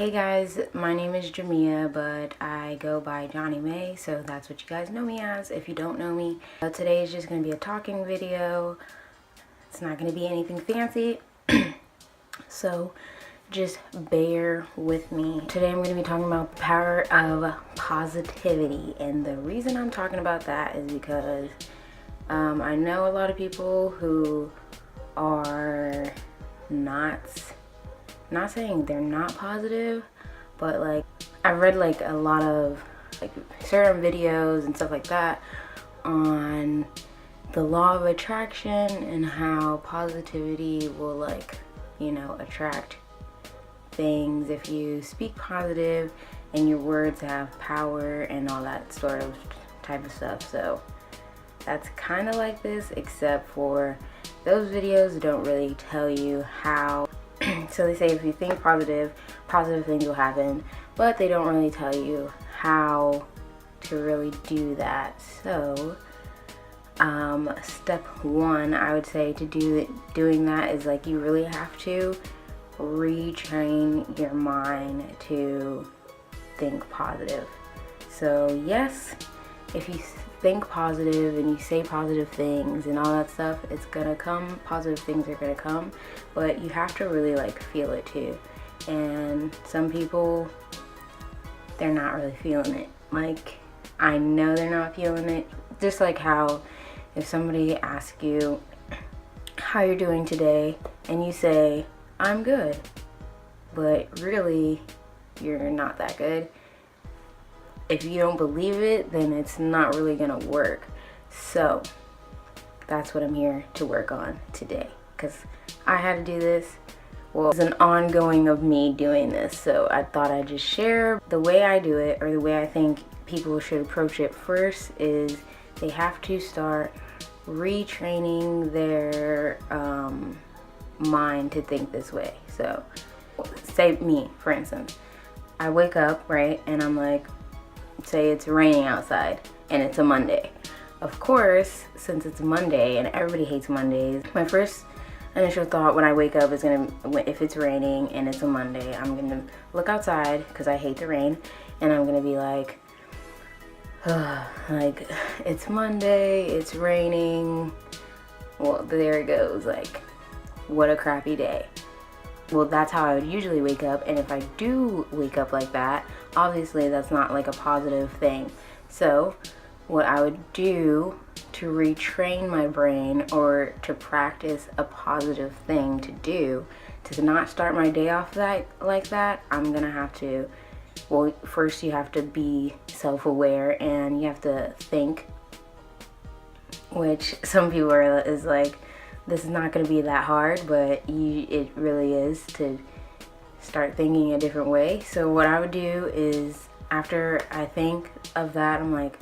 Hey guys, my name is Jamia, but I go by Johnnymay, so that's what you guys know me as if you don't know me. Today is just going to be a talking video. It's not going to be anything fancy, so just bear with me. Today I'm going to be talking about the power of positivity, and the reason I'm talking about that is because I know a lot of people who are not saying they're not positive, but like I've read like a lot of like certain videos and stuff like that on the law of attraction and how positivity will, like, you know, attract things if you speak positive and your words have power and all that sort of type of stuff. So that's kind of like this, except for those videos don't really tell you how. So they say if you think positive things will happen, but they don't really tell you how to really do that. So step one, I would say, to doing that is like you really have to retrain your mind to think positive. So yes, if you think positive and you say positive things and all that stuff, it's gonna come. Positive things are gonna come, but you have to really like feel it too. And some people, they're not really feeling it. Like, I know they're not feeling it. Just like how if somebody asks you how you're doing today and you say, I'm good, but really you're not that good. If you don't believe it, then it's not really gonna work. So that's what I'm here to work on today, because I had to do this. Well, it's an ongoing of me doing this, so I thought I'd just share the way I do it, or the way I think people should approach it. First is they have to start retraining their mind to think this way. So say me, for instance, I wake up, right, and I'm like, say it's raining outside and it's a Monday. Of course, since it's Monday and everybody hates Mondays, my first initial thought when I wake up is if it's raining and it's a Monday, I'm gonna look outside because I hate the rain, and I'm gonna be like, like, it's Monday, it's raining, well, there it goes, like, what a crappy day. Well, that's how I would usually wake up, and if I do wake up like that, obviously that's not like a positive thing. So what I would do to retrain my brain, or to practice a positive thing to do, to not start my day off like that, I'm gonna have to, well, first you have to be self-aware and you have to think, which some people is like, this is not going to be that hard, but it really is, to start thinking a different way. So what I would do is, after I think of that, I'm like,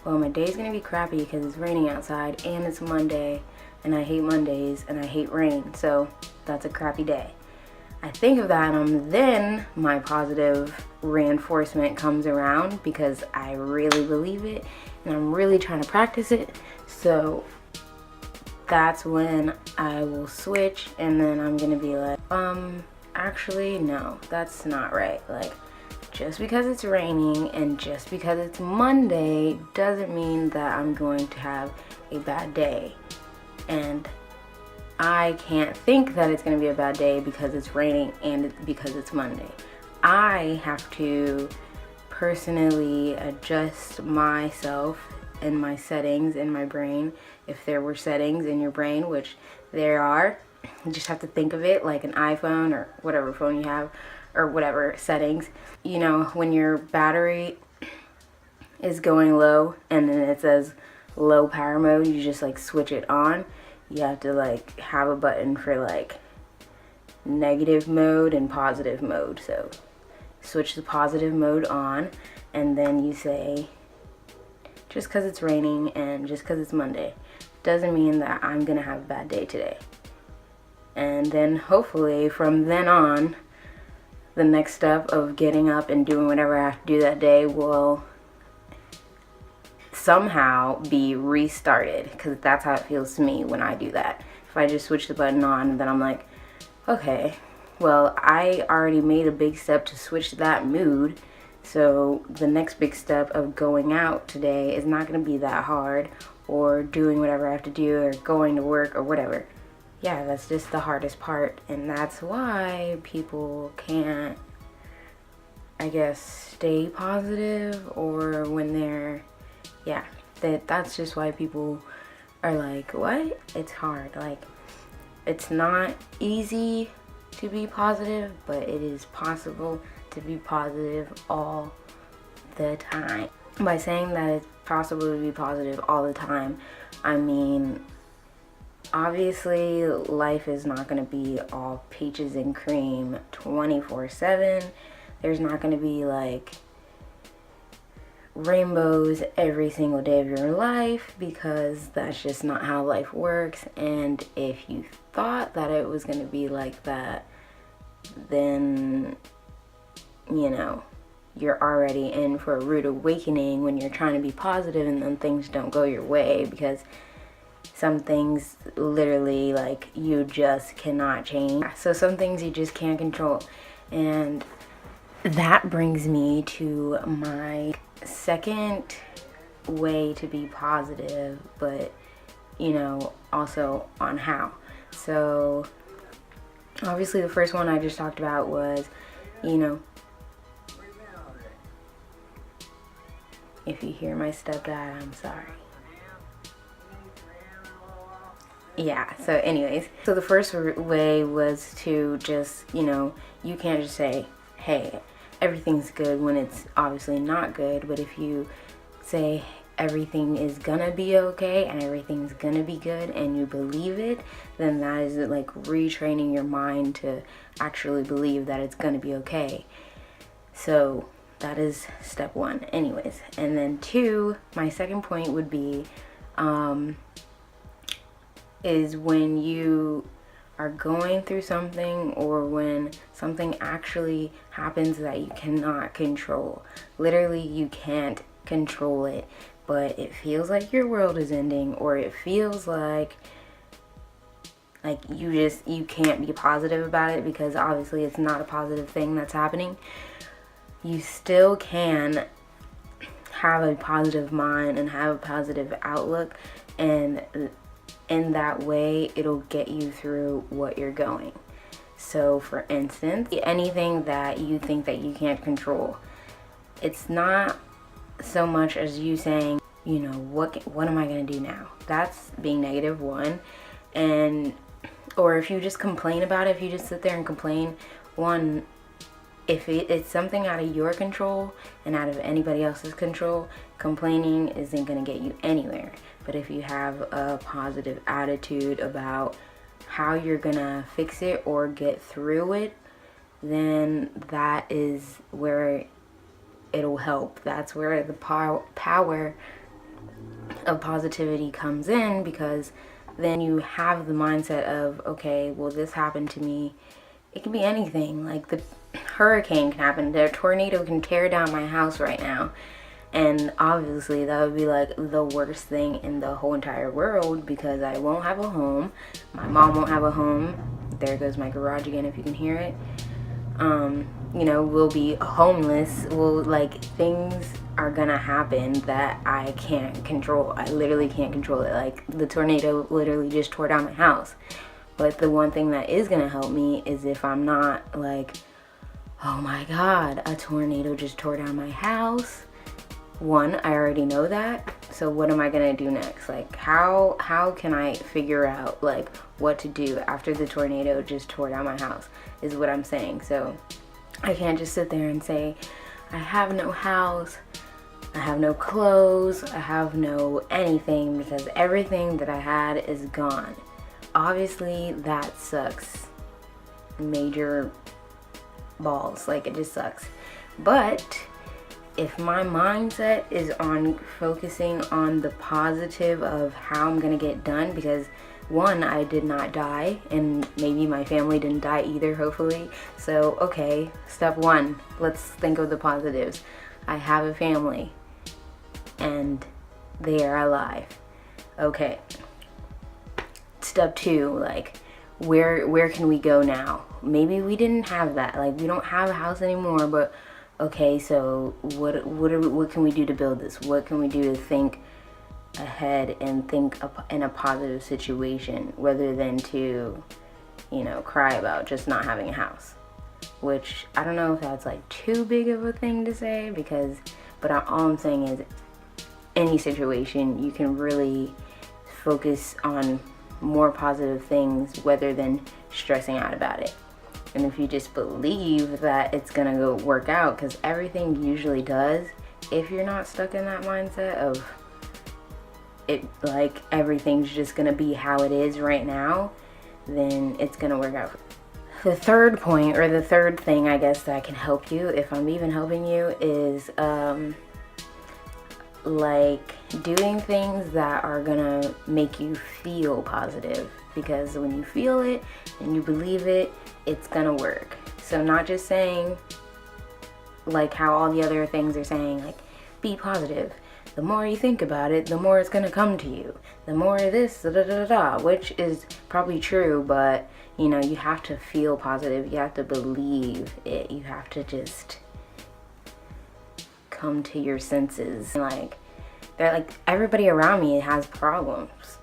well, my day's going to be crappy because it's raining outside and it's Monday, and I hate Mondays and I hate rain, so that's a crappy day. I think of that, and then my positive reinforcement comes around because I really believe it and I'm really trying to practice it. So that's when I will switch, and then I'm gonna be like, actually no, that's not right. Like, just because it's raining and just because it's Monday doesn't mean that I'm going to have a bad day. And I can't think that it's gonna be a bad day because it's raining and because it's Monday. I have to personally adjust myself and my settings in my brain. If there were settings in your brain, which there are, you just have to think of it like an iPhone or whatever phone you have, or whatever settings. You know, when your battery is going low and then it says low power mode, you just like switch it on. You have to like have a button for like negative mode and positive mode. So switch the positive mode on, and then you say, just because it's raining and just because it's Monday doesn't mean that I'm gonna have a bad day today. And then hopefully from then on, the next step of getting up and doing whatever I have to do that day will somehow be restarted, because that's how it feels to me when I do that. If I just switch the button on, then I'm like, okay, Well, I already made a big step to switch that mood. So the next big step of going out today is not going to be that hard, or doing whatever I have to do, or going to work or whatever. Yeah, that's just the hardest part, and that's why people can't, I guess, stay positive, or when they're, yeah, that's just why people are like, what? It's hard. Like, it's not easy to be positive, but it is possible to be positive all the time. By saying that it's possible to be positive all the time, I mean, obviously life is not going to be all peaches and cream 24/7. There's not going to be like rainbows every single day of your life, because that's just not how life works. And if you thought that it was going to be like that, then, you know, you're already in for a rude awakening when you're trying to be positive and then things don't go your way, because some things literally, like, you just cannot change. So some things you just can't control. And that brings me to my second way to be positive, but, you know, also on how. So obviously the first one I just talked about was, you know, if you hear my stepdad, I'm sorry. Yeah, so anyways, so the first way was to just, you know, you can't just say, hey, everything's good when it's obviously not good. But if you say everything is gonna be okay and everything's gonna be good and you believe it, then that is like retraining your mind to actually believe that it's gonna be okay. So that is step one anyways. And then two, my second point would be is when you are going through something, or when something actually happens that you cannot control. Literally, you can't control it, but it feels like your world is ending, or it feels like you can't be positive about it, because obviously it's not a positive thing that's happening. You still can have a positive mind and have a positive outlook, and in that way it'll get you through what you're going. So for instance, anything that you think that you can't control, it's not so much as you saying, you know, what am I going to do now? That's being negative, one. And or if you just complain about it, if you just sit there and complain, one, if it's something out of your control and out of anybody else's control, complaining isn't going to get you anywhere. But if you have a positive attitude about how you're going to fix it or get through it, then that is where it'll help. That's where the power of positivity comes in, because then you have the mindset of, okay, well, this happened to me. It can be anything. Like the hurricane can happen. The tornado can tear down my house right now. And obviously that would be like the worst thing in the whole entire world, because I won't have a home. My mom won't have a home. There goes my garage again, if you can hear it. You know, we'll be homeless. Things are gonna happen that I can't control. I literally can't control it. Like the tornado literally just tore down my house. But the one thing that is gonna help me is if I'm not like, oh my God, a tornado just tore down my house. One, I already know that. So what am I gonna do next? Like how can I figure out like what to do after the tornado just tore down my house, is what I'm saying. So I can't just sit there and say, I have no house, I have no clothes, I have no anything, because everything that I had is gone. Obviously that sucks. Major balls. Like, it just sucks. But if my mindset is on focusing on the positive of how I'm gonna get done, because one, I did not die, and maybe my family didn't die either, hopefully. So, okay, step one, let's think of the positives. I have a family, and they are alive. Okay. Step two, like, where can we go now? Maybe we didn't have that. Like, we don't have a house anymore, but okay, so what can we do to build this? What can we do to think ahead and think in a positive situation, rather than to, you know, cry about just not having a house? Which I don't know if that's like too big of a thing to say, because, but all I'm saying is, any situation, you can really focus on more positive things rather than stressing out about it. And if you just believe that it's gonna go work out, because everything usually does, if you're not stuck in that mindset of it, like everything's just gonna be how it is right now, then it's gonna work out. The third point, or the third thing I guess that can help you, if I'm even helping you, is like doing things that are gonna make you feel positive, because when you feel it and you believe it, it's gonna work. So not just saying like how all the other things are saying, like be positive. The more you think about it, the more it's gonna come to you. The more this, da da da da, which is probably true, but you know, you have to feel positive. You have to believe it. You have to just come to your senses. Like, they're like, everybody around me has problems,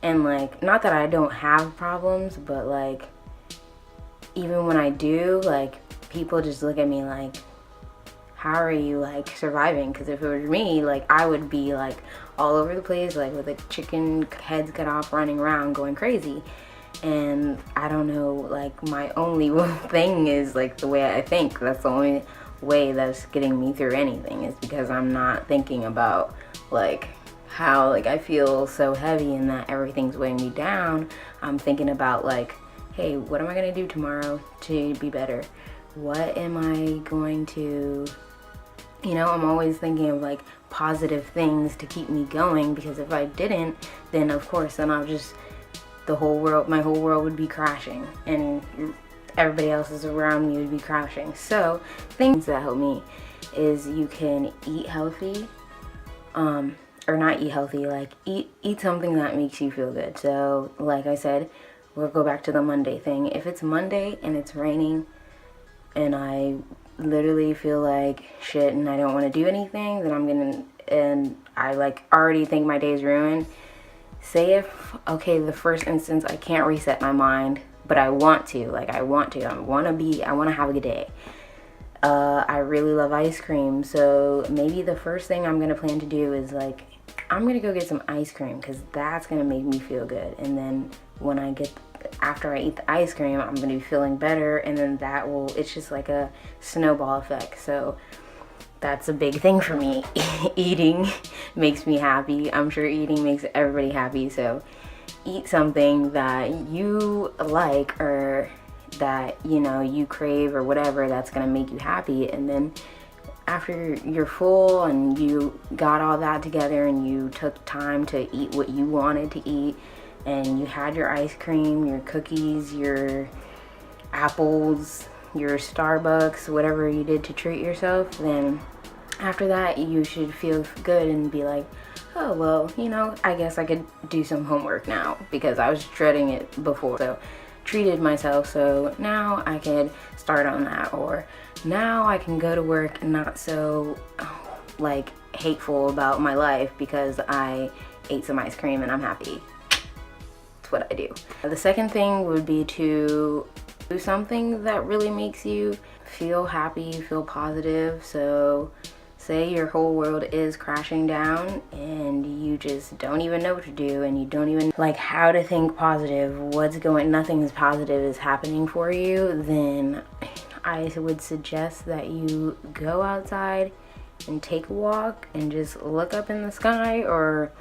and like, not that I don't have problems, but like, even when I do, like, people just look at me like, how are you like surviving? Because if it was me, like, I would be like all over the place, like with a chicken heads cut off, running around going crazy. And I don't know, like, my only thing is like the way I think. That's the only way that's getting me through anything, is because I'm not thinking about like how like I feel so heavy and that everything's weighing me down. I'm thinking about like, hey, what am I gonna do tomorrow to be better? What am I going to, you know, I'm always thinking of like positive things to keep me going, because if I didn't, then of course, then I'll just, my whole world would be crashing, and everybody else's around me would be crashing. So things that help me is you can eat healthy, or not eat healthy, like eat something that makes you feel good. So like I said, we'll go back to the Monday thing. If it's Monday and it's raining and I literally feel like shit and I don't want to do anything, then and I like already think my day's ruined. Say if, okay, the first instance, I can't reset my mind, but I want to, I want to have a good day. I really love ice cream, so maybe the first thing I'm gonna plan to do is like, I'm gonna go get some ice cream, because that's gonna make me feel good. And then after I eat the ice cream, I'm gonna be feeling better, and then it's just like a snowball effect. So that's a big thing for me. Eating makes me happy. I'm sure eating makes everybody happy. So eat something that you like, or that, you know, you crave, or whatever, that's gonna make you happy. And then after you're full and you got all that together and you took time to eat what you wanted to eat, and you had your ice cream, your cookies, your apples, your Starbucks, whatever you did to treat yourself, then after that you should feel good and be like, oh, well, you know, I guess I could do some homework now, because I was dreading it before. So treated myself, so now I could start on that, or now I can go to work and not so like hateful about my life because I ate some ice cream and I'm happy. That's what I do. The second thing would be to do something that really makes you feel happy, feel positive. So say your whole world is crashing down and you just don't even know what to do, and you don't even like how to think positive, nothing is positive is happening for you, then I would suggest that you go outside and take a walk and just look up in the sky, or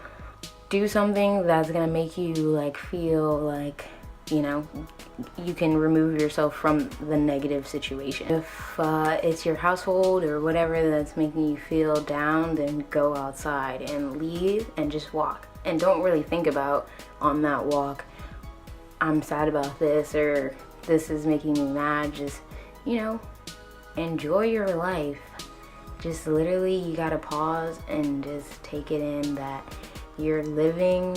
do something that's gonna make you like feel like, you know, you can remove yourself from the negative situation. If it's your household or whatever that's making you feel down, then go outside and leave and just walk. And don't really think about on that walk, I'm sad about this, or this is making me mad. Just, you know, enjoy your life. Just literally, you gotta pause and just take it in that you're living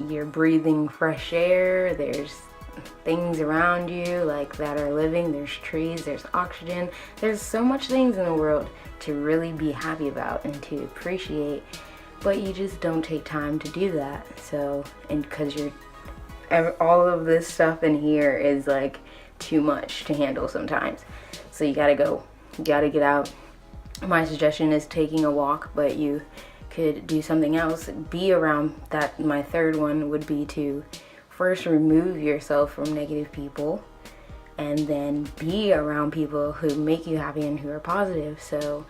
you're breathing fresh air, there's things around you like that are living, there's trees, there's oxygen, there's so much things in the world to really be happy about and to appreciate, but you just don't take time to do that. So, and because all of this stuff in here is like too much to handle sometimes, so you gotta go, you gotta get out. My suggestion is taking a walk, but you could do something else, be around that. My third one would be to first remove yourself from negative people and then be around people who make you happy and who are positive. So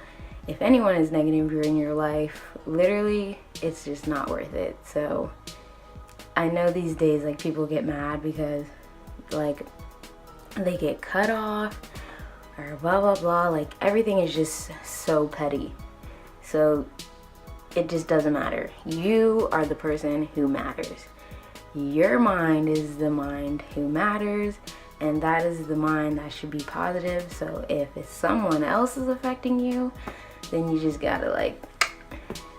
if anyone is negative in your life, literally it's just not worth it. So I know these days like people get mad because like they get cut off or blah blah blah, like everything is just so petty. So it just doesn't matter. You are the person who matters. Your mind is the mind who matters, and that is the mind that should be positive. So if it's someone else is affecting you, then you just gotta like,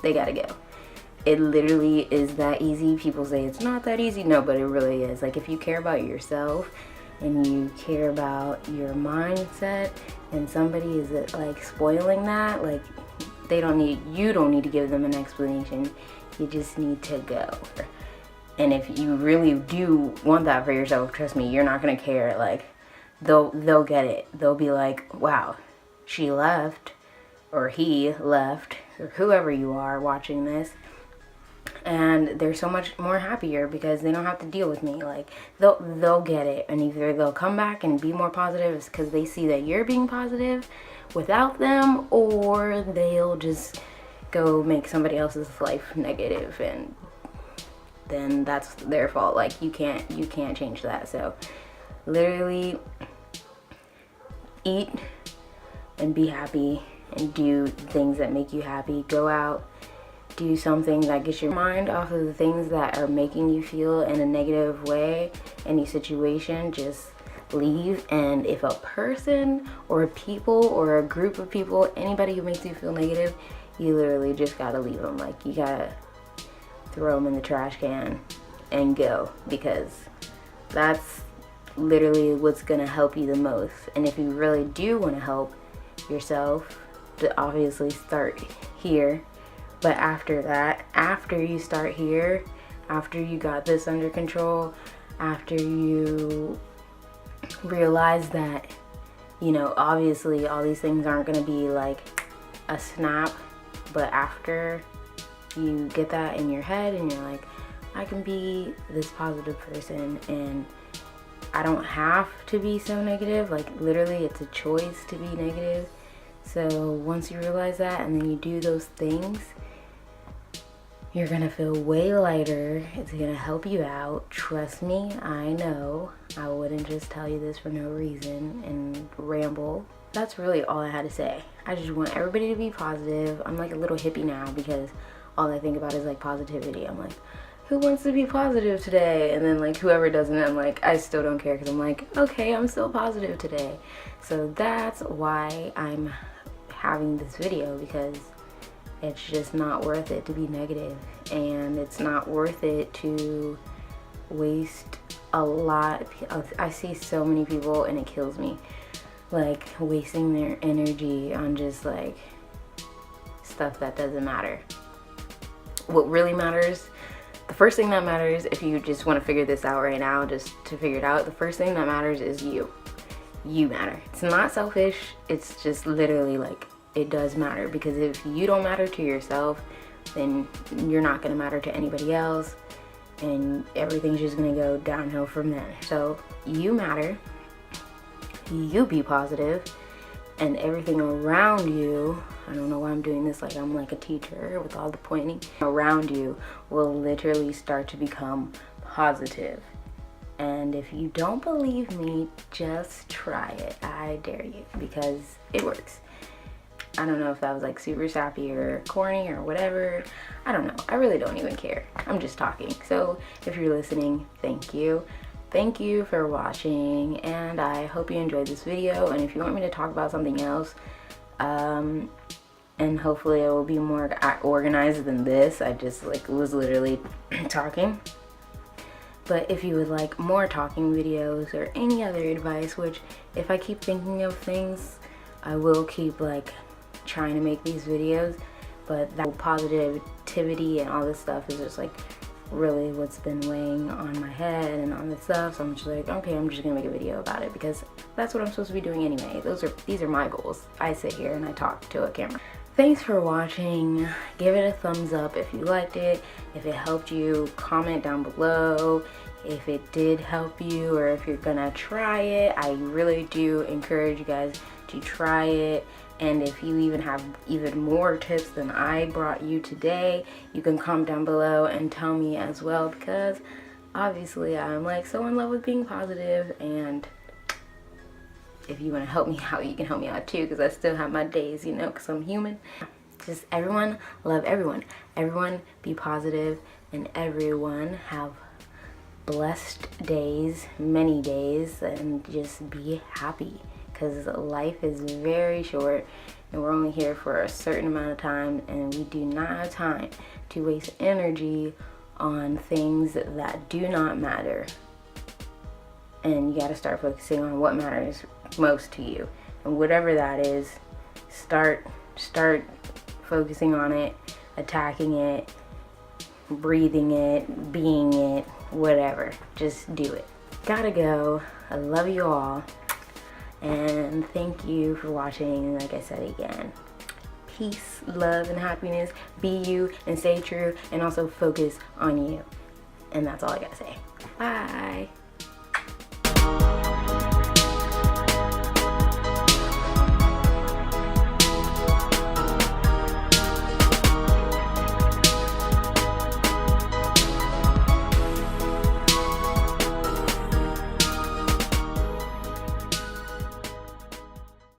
they gotta go. It literally is that easy. People say it's not that easy. No, but it really is. Like if you care about yourself and you care about your mindset and somebody is like spoiling that, like you don't need to give them an explanation. You just need to go. And if you really do want that for yourself, trust me, you're not gonna care. Like they'll get it. They'll be like, wow, she left or he left or whoever you are watching this, and they're so much more happier because they don't have to deal with me. Like they'll get it, and either they'll come back and be more positive because they see that you're being positive without them, or they'll just go make somebody else's life negative, and then that's their fault. Like you can't change that. So literally eat and be happy and do things that make you happy. Go out, do something that gets your mind off of the things that are making you feel in a negative way. Any situation, just leave. And if a person or people or a group of people, anybody who makes you feel negative, you literally just gotta leave them. Like you gotta throw them in the trash can and go, because that's literally what's gonna help you the most. And if you really do want to help yourself, to obviously start here. But after that, after you start here, after you got this under control, after you realize that, you know, obviously all these things aren't gonna be like a snap, but after you get that in your head and you're like, I can be this positive person and I don't have to be so negative. Like literally it's a choice to be negative. So once you realize that and then you do those things, you're gonna feel way lighter. It's gonna help you out. Trust me, I know. I wouldn't just tell you this for no reason and ramble. That's really all I had to say. I just want everybody to be positive. I'm like a little hippie now because all I think about is like positivity. I'm like, who wants to be positive today? And then like whoever doesn't, I'm like, I still don't care, because I'm like, okay, I'm still positive today. So that's why I'm having this video, because it's just not worth it to be negative, and it's not worth it to waste a lot of, I see so many people and it kills me, like wasting their energy on just like stuff that doesn't matter. What really matters, the first thing that matters, if you just want to figure this out right now, just to figure it out, the first thing that matters is you. You matter. It's not selfish, it's just literally like, it does matter, because if you don't matter to yourself, then you're not going to matter to anybody else, and everything's just going to go downhill from there. So you matter, you be positive, and everything around you, I don't know why I'm doing this like I'm like a teacher with all the pointing, around you will literally start to become positive. And if you don't believe me, just try it. I dare you, because it works. I don't know if that was like super sappy or corny or whatever. I don't know. I really don't even care. I'm just talking. So if you're listening, thank you. Thank you for watching, and I hope you enjoyed this video. And if you want me to talk about something else, and hopefully it will be more organized than this, I just like was literally talking. But if you would like more talking videos or any other advice, which if I keep thinking of things, I will keep like trying to make these videos, but that positivity and all this stuff is just like really what's been weighing on my head and all this stuff. So I'm just like, okay, I'm just gonna make a video about it because that's what I'm supposed to be doing anyway. These are my goals. I sit here and I talk to a camera. Thanks for watching. Give it a thumbs up if you liked it. If it helped you, comment down below if it did help you, or if you're gonna try it. I really do encourage you guys to try it. And if you even have even more tips than I brought you today, you can comment down below and tell me as well, because obviously I'm like so in love with being positive, and if you want to help me out, you can help me out too, because I still have my days, you know, because I'm human. Just everyone love everyone. Everyone be positive, and everyone have blessed days, many days, and just be happy, because life is very short and we're only here for a certain amount of time, and we do not have time to waste energy on things that do not matter. And you got to start focusing on what matters most to you, and whatever that is, start focusing on it, attacking it, breathing it, being it, whatever. Just do it. Gotta go. I love you all, and thank you for watching. Like I said again, peace, love, and happiness. Be you and stay true, and also focus on you. And that's all I gotta say. Bye.